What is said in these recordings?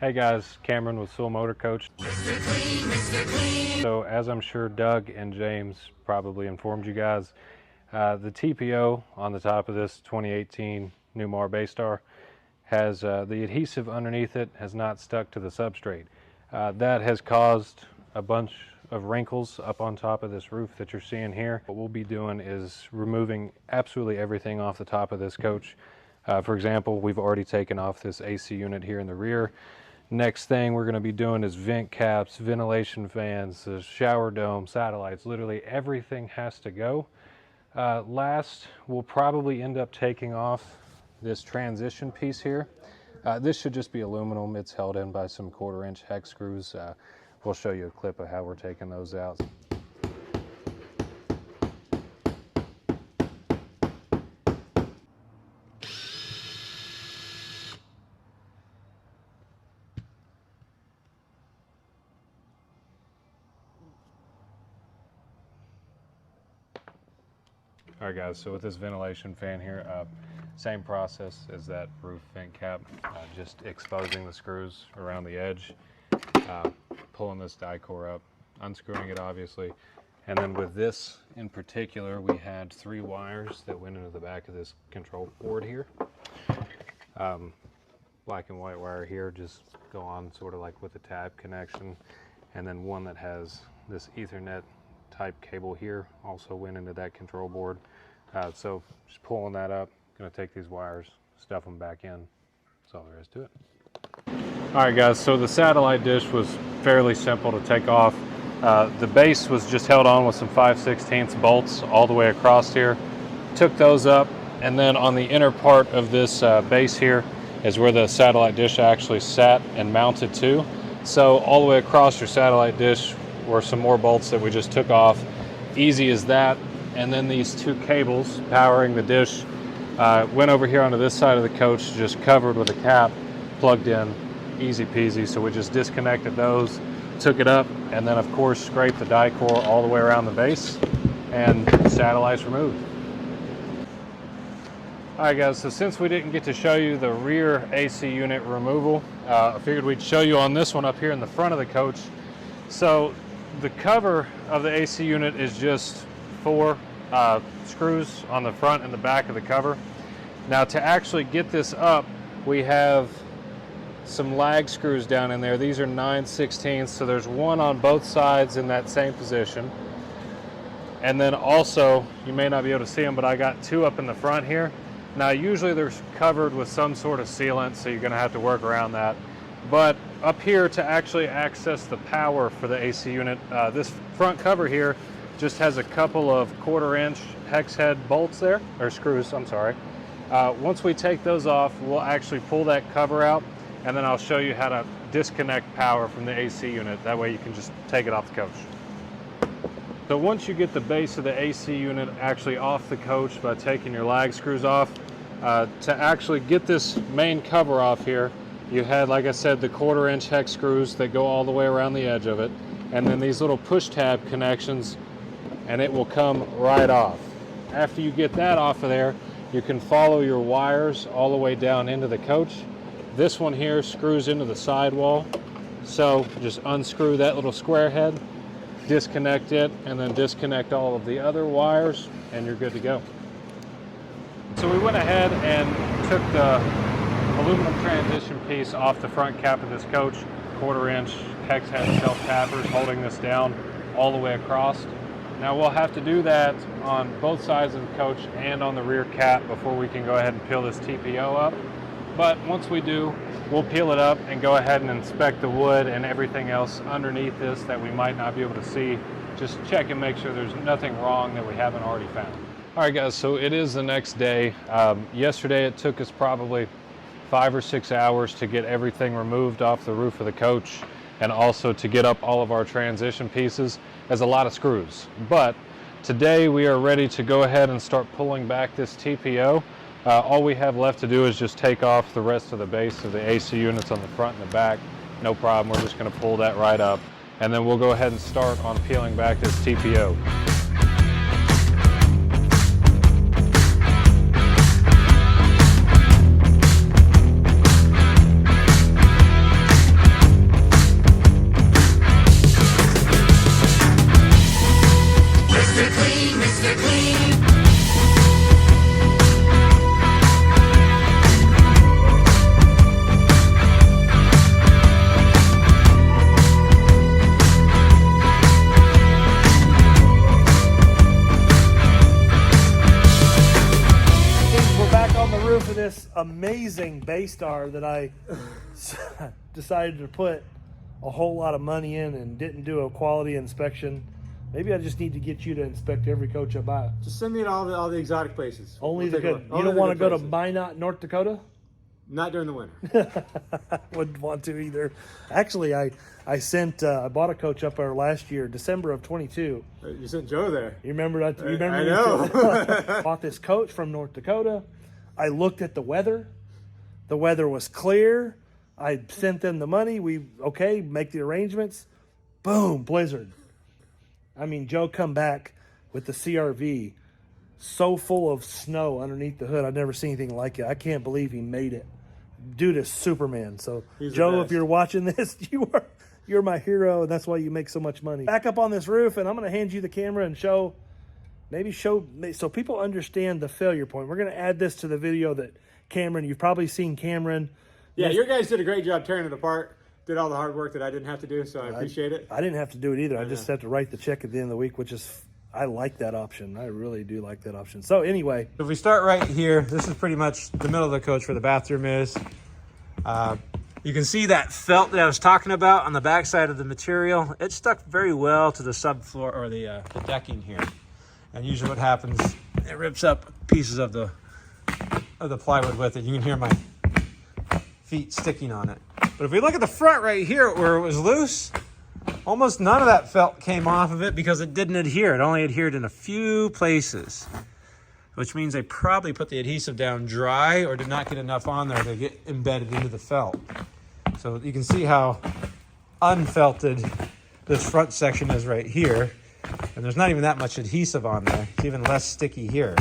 Hey guys, Cameron with Sewell Motor Coach. Mr. Clean, Mr. Clean. So as I'm sure Doug and James probably informed you guys, the TPO on the top of this 2018 Newmar Baystar has the adhesive underneath it has not stuck to the substrate. That has caused a bunch of wrinkles up on top of this roof that you're seeing here. What we'll be doing is removing absolutely everything off the top of this coach. For example, we've already taken off this AC unit here in the rear. Next thing we're going to be doing is vent caps, ventilation fans, the shower dome, satellites, literally everything has to go. Last, we'll probably end up taking off this transition piece here. This should just be aluminum. It's held in by some 1/4-inch hex screws. We'll show you a clip of how we're taking those out. All right guys, so with this ventilation fan here, same process as that roof vent cap, just exposing the screws around the edge, pulling this die core up, unscrewing it obviously, and then with this in particular, we had 3 wires that went into the back of this control board here. Black and white wire here just go on sort of like with a tab connection, and then one that has this Ethernet type cable here also went into that control board. So just pulling that up, gonna take these wires, stuff them back in. That's all there is to it. All right guys, so the satellite dish was fairly simple to take off. The base was just held on with some 5/16 bolts all the way across here. Took those up, and then on the inner part of this base here is where the satellite dish actually sat and mounted to. So all the way across your satellite dish were some more bolts that we just took off. Easy as that. And then these 2 cables powering the dish went over here onto this side of the coach, just covered with a cap, plugged in, easy peasy. So we just disconnected those, took it up, and then of course scraped the die core all the way around the base, and the satellite's removed. All right guys, so since we didn't get to show you the rear AC unit removal, I figured we'd show you on this one up here in the front of the coach. So the cover of the AC unit is just 4 screws on the front and the back of the cover. Now to actually get this up, we have some lag screws down in there. These are 9/16, so there's one on both sides in that same position. And then also, you may not be able to see them, but I got 2 up in the front here. Now usually they're covered with some sort of sealant, so you're gonna have to work around that. But up here, to actually access the power for the AC unit, this front cover here just has a couple of 1/4-inch hex head bolts there, or screws, I'm sorry. Once we take those off, we'll actually pull that cover out, and then I'll show you how to disconnect power from the AC unit. That way you can just take it off the coach. So once you get the base of the AC unit actually off the coach by taking your lag screws off, to actually get this main cover off here, you had, like I said, the 1/4-inch hex screws that go all the way around the edge of it, and then these little push tab connections, and it will come right off. After you get that off of there, you can follow your wires all the way down into the coach. This one here screws into the sidewall, so just unscrew that little square head, disconnect it, and then disconnect all of the other wires, and you're good to go. So we went ahead and took the aluminum transition piece off the front cap of this coach, 1/4-inch hex head self-tappers holding this down all the way across. Now we'll have to do that on both sides of the coach and on the rear cap before we can go ahead and peel this TPO up. But once we do, we'll peel it up and go ahead and inspect the wood and everything else underneath this that we might not be able to see. Just check and make sure there's nothing wrong that we haven't already found. All right guys, so it is the next day. Yesterday it took us probably 5 or 6 hours to get everything removed off the roof of the coach, and also to get up all of our transition pieces. There's a lot of screws, but today we are ready to go ahead and start pulling back this TPO. All we have left to do is just take off the rest of the base of the AC units on the front and the back. No problem, we're just going to pull that right up, and then we'll go ahead and start on peeling back this TPO. amazing Baystar that I decided to put a whole lot of money in and didn't do a quality inspection. Maybe I just need to get you to inspect every coach I buy. Just send me to all the exotic places. Only We'll the take a good. look. You don't want to go to places. Minot, North Dakota? Not during the winter. Wouldn't want to either. Actually, I bought a coach up there last year, December of 22. You sent Joe there. You remember that? You remember? I know. Bought this coach from North Dakota. I looked at the weather. The weather was clear. I sent them the money. Make the arrangements. Boom, blizzard. I mean, Joe come back with the CRV so full of snow underneath the hood. I've never seen anything like it. I can't believe he made it. Dude is Superman. So, Joe, if you're watching this, you're my hero, and that's why you make so much money. Back up on this roof, and I'm going to hand you the camera and show so people understand the failure point. We're going to add this to the video that Cameron, you've probably seen Cameron. Yeah, your guys did a great job tearing it apart. Did all the hard work that I didn't have to do, so I appreciate it. I didn't have to do it either. I just had to write the check at the end of the week, which is, I like that option. I really do like that option. So anyway. If we start right here, this is pretty much the middle of the coach where the bathroom is. You can see that felt that I was talking about on the backside of the material. It stuck very well to the subfloor or the decking here. And usually what happens, it rips up pieces of the plywood with it. You can hear my feet sticking on it. But if we look at the front right here where it was loose, almost none of that felt came off of it because it didn't adhere. It only adhered in a few places, which means they probably put the adhesive down dry or did not get enough on there to get embedded into the felt. So you can see how unfelted this front section is right here. And there's not even that much adhesive on there. It's even less sticky here.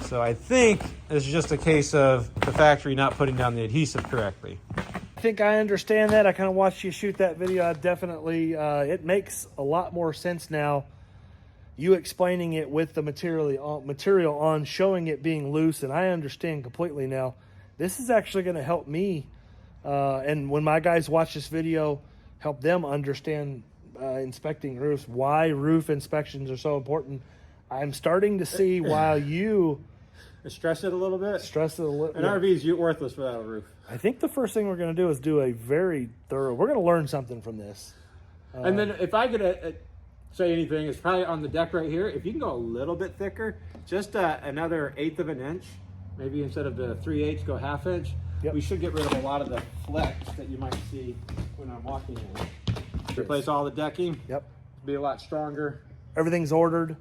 So I think it's just a case of the factory not putting down the adhesive correctly. I think I understand that. I kind of watched you shoot that video. I definitely, it makes a lot more sense now. You explaining it with the material on, showing it being loose, and I understand completely now. This is actually going to help me, and when my guys watch this video, help them understand inspecting roofs, why roof inspections are so important. I'm starting to see why you Stress it a little bit. stress it a little. An RV is worthless without a roof. I think the first thing we're going to do is do a very thorough. We're going to learn something from this. And then if I could say anything, it's probably on the deck right here. If you can go a little bit thicker, just another 1/8 of an inch, maybe instead of the 3/8, go 1/2 inch. Yep. We should get rid of a lot of the flex that you might see when I'm walking in. Replace all the decking. Yep. Be a lot stronger. Everything's ordered.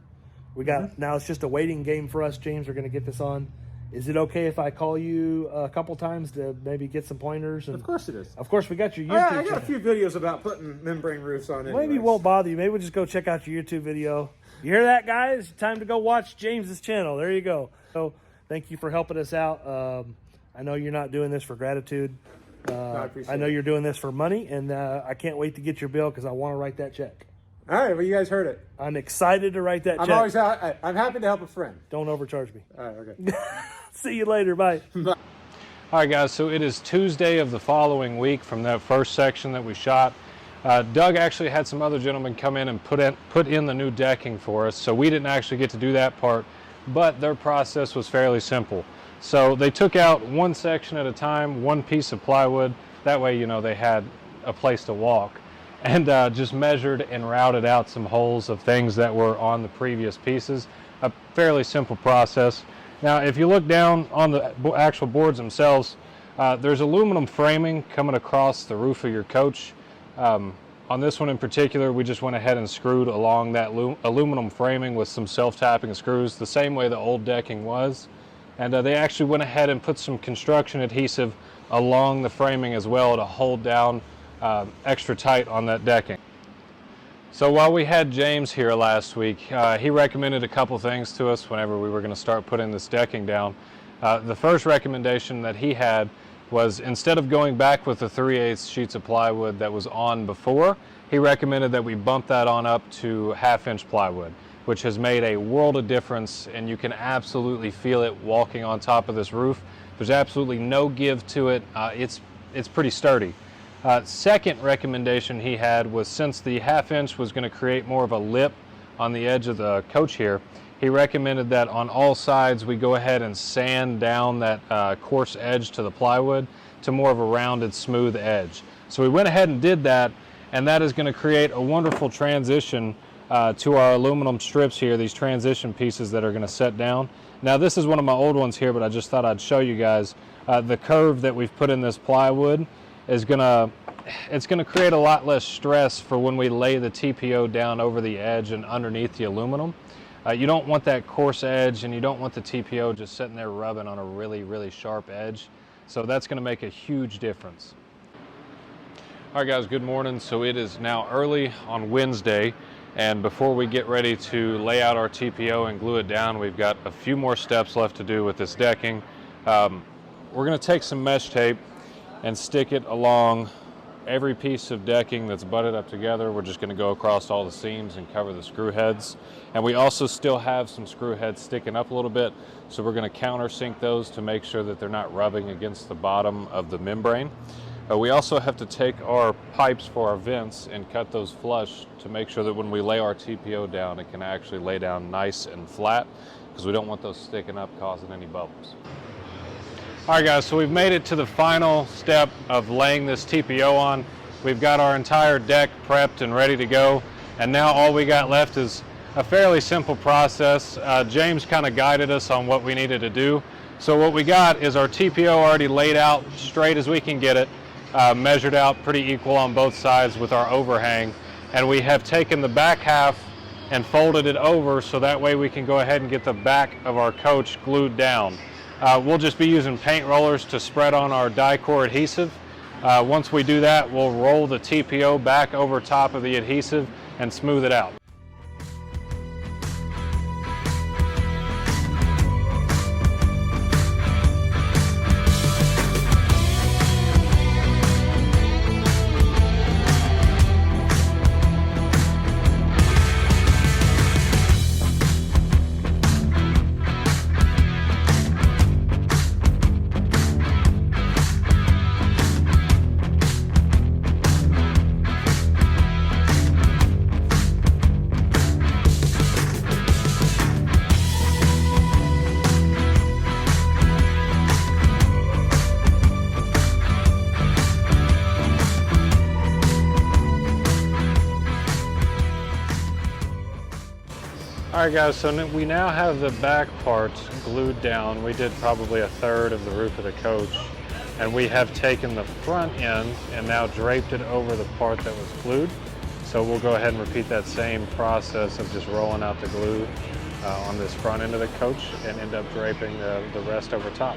We got now. It's just a waiting game for us, James. We're going to get this on. Is it okay if I call you a couple times to maybe get some pointers? And Of course it is. Of course, we got your YouTube I got channel. a few videos about putting membrane roofs on it. Maybe it won't bother you. Maybe we'll just go check out your YouTube video. You hear that, guys? Time to go watch James's channel. There you go. So thank you for helping us out. I know you're not doing this for gratitude. I know you're doing this for money, and I can't wait to get your bill because I want to write that check. All right, well, you guys heard it. I'm excited to write that check. I'm happy to help a friend. Don't overcharge me. All right, okay. See you later. Bye. All right, guys, so it is Tuesday of the following week from that first section that we shot. Doug actually had some other gentlemen come in and put in the new decking for us, so we didn't actually get to do that part, but their process was fairly simple. So they took out one section at a time, one piece of plywood. That way, you know, they had a place to walk. And just measured and routed out some holes of things that were on the previous pieces. A fairly simple process. Now, if you look down on the actual boards themselves, there's aluminum framing coming across the roof of your coach. On this one in particular, we just went ahead and screwed along that aluminum framing with some self-tapping screws, the same way the old decking was. And they actually went ahead and put some construction adhesive along the framing as well to hold down extra tight on that decking. So while we had James here last week, he recommended a couple things to us whenever we were going to start putting this decking down. The first recommendation that he had was, instead of going back with the 3/8 sheets of plywood that was on before, he recommended that we bump that on up to 1/2 inch plywood, which has made a world of difference, and you can absolutely feel it walking on top of this roof. There's absolutely no give to it. It's pretty sturdy. Second recommendation he had was, since the 1/2 inch was going to create more of a lip on the edge of the coach here, he recommended that on all sides we go ahead and sand down that coarse edge to the plywood to more of a rounded, smooth edge. So we went ahead and did that, and that is going to create a wonderful transition to our aluminum strips here, these transition pieces that are going to set down. Now this is one of my old ones here, but I just thought I'd show you guys. The curve that we've put in this plywood is it's going to create a lot less stress for when we lay the TPO down over the edge and underneath the aluminum. You don't want that coarse edge, and you don't want the TPO just sitting there rubbing on a really, really sharp edge. So that's going to make a huge difference. All right guys, good morning. So it is now early on Wednesday, and before we get ready to lay out our TPO and glue it down, we've got a few more steps left to do with this decking. We're going to take some mesh tape and stick it along every piece of decking that's butted up together. We're just going to go across all the seams and cover the screw heads. And we also still have some screw heads sticking up a little bit, so we're going to countersink those to make sure that they're not rubbing against the bottom of the membrane. We also have to take our pipes for our vents and cut those flush to make sure that when we lay our TPO down, it can actually lay down nice and flat, because we don't want those sticking up causing any bubbles. All right guys, so we've made it to the final step of laying this TPO on. We've got our entire deck prepped and ready to go, and now all we got left is a fairly simple process. James kind of guided us on what we needed to do. So what we got is our TPO already laid out straight as we can get it, measured out pretty equal on both sides with our overhang, and we have taken the back half and folded it over so that way we can go ahead and get the back of our coach glued down. We'll just be using paint rollers to spread on our die-core adhesive. Once we do that, we'll roll the TPO back over top of the adhesive and smooth it out. All right guys, so we now have the back parts glued down. We did probably a third of the roof of the coach, and we have taken the front end and now draped it over the part that was glued. So we'll go ahead and repeat that same process of just rolling out the glue on this front end of the coach and end up draping the rest over top.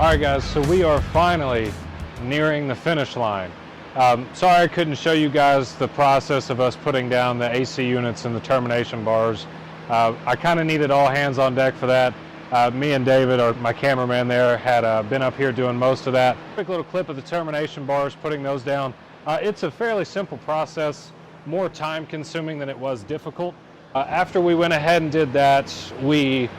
All right guys, so we are finally nearing the finish line. Sorry I couldn't show you guys the process of us putting down the AC units and the termination bars. I kind of needed all hands on deck for that. Me and David, or my cameraman there, had been up here doing most of that. Quick little clip of the termination bars, putting those down. It's a fairly simple process, more time consuming than it was difficult. After we went ahead and did that, we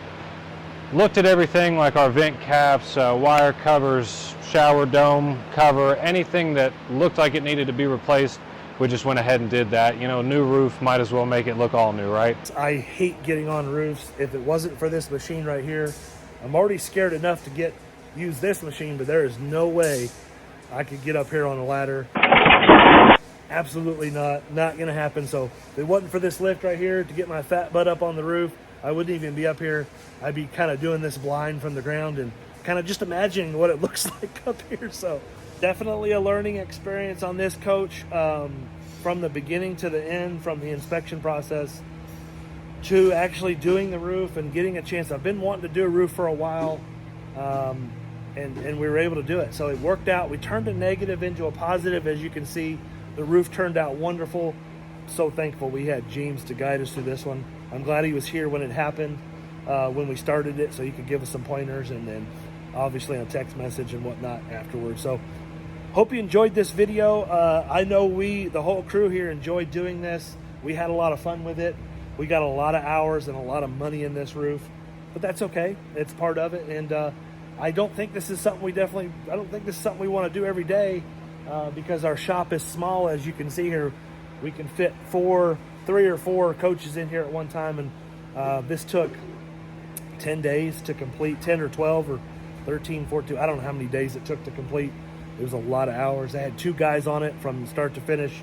looked at everything like our vent caps, wire covers, shower dome cover, anything that looked like it needed to be replaced. We just went ahead and did that. You know, new roof, might as well make it look all new, right? I hate getting on roofs. If it wasn't for this machine right here, I'm already scared enough to use this machine, but there is no way I could get up here on a ladder. Absolutely not gonna happen. So if it wasn't for this lift right here to get my fat butt up on the roof, I wouldn't even be up here. I'd be kind of doing this blind from the ground and kind of just imagining what it looks like up here. So definitely a learning experience on this coach, from the beginning to the end, from the inspection process. to actually doing the roof and getting a chance. I've been wanting to do a roof for a while, and we were able to do it. So it worked out. We turned a negative into a positive. As you can see, the roof turned out wonderful. So thankful we had James to guide us through this one. I'm glad he was here when it happened, when we started it, so he could give us some pointers, and then obviously a text message and whatnot afterwards. So hope you enjoyed this video. I know the whole crew here enjoyed doing this. We had a lot of fun with it. We got a lot of hours and a lot of money in this roof, but that's okay. It's part of it. And I don't think this is something I don't think this is something we want to do every day, because our shop is small. As you can see here, we can fit 3 or 4 coaches in here at one time. And this took 10 days to complete, 10 or 12 or 13, 14. I don't know how many days it took to complete. It was a lot of hours. I had 2 guys on it from start to finish,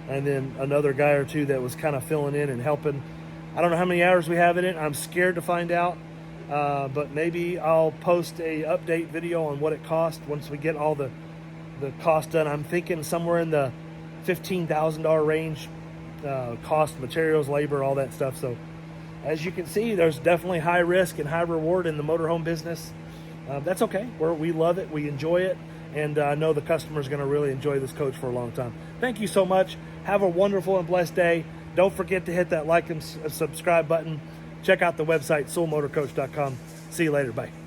and then another guy or 2 that was kind of filling in and helping. I don't know how many hours we have in it. I'm scared to find out, but maybe I'll post a update video on what it cost once we get all the cost done. I'm thinking somewhere in the $15,000 range, cost, materials, labor, all that stuff. So as you can see, there's definitely high risk and high reward in the motorhome business. That's okay. We love it. We enjoy it. And I know the customer's going to really enjoy this coach for a long time. Thank you so much. Have a wonderful and blessed day. Don't forget to hit that like and subscribe button. Check out the website, soulmotorcoach.com. See you later. Bye.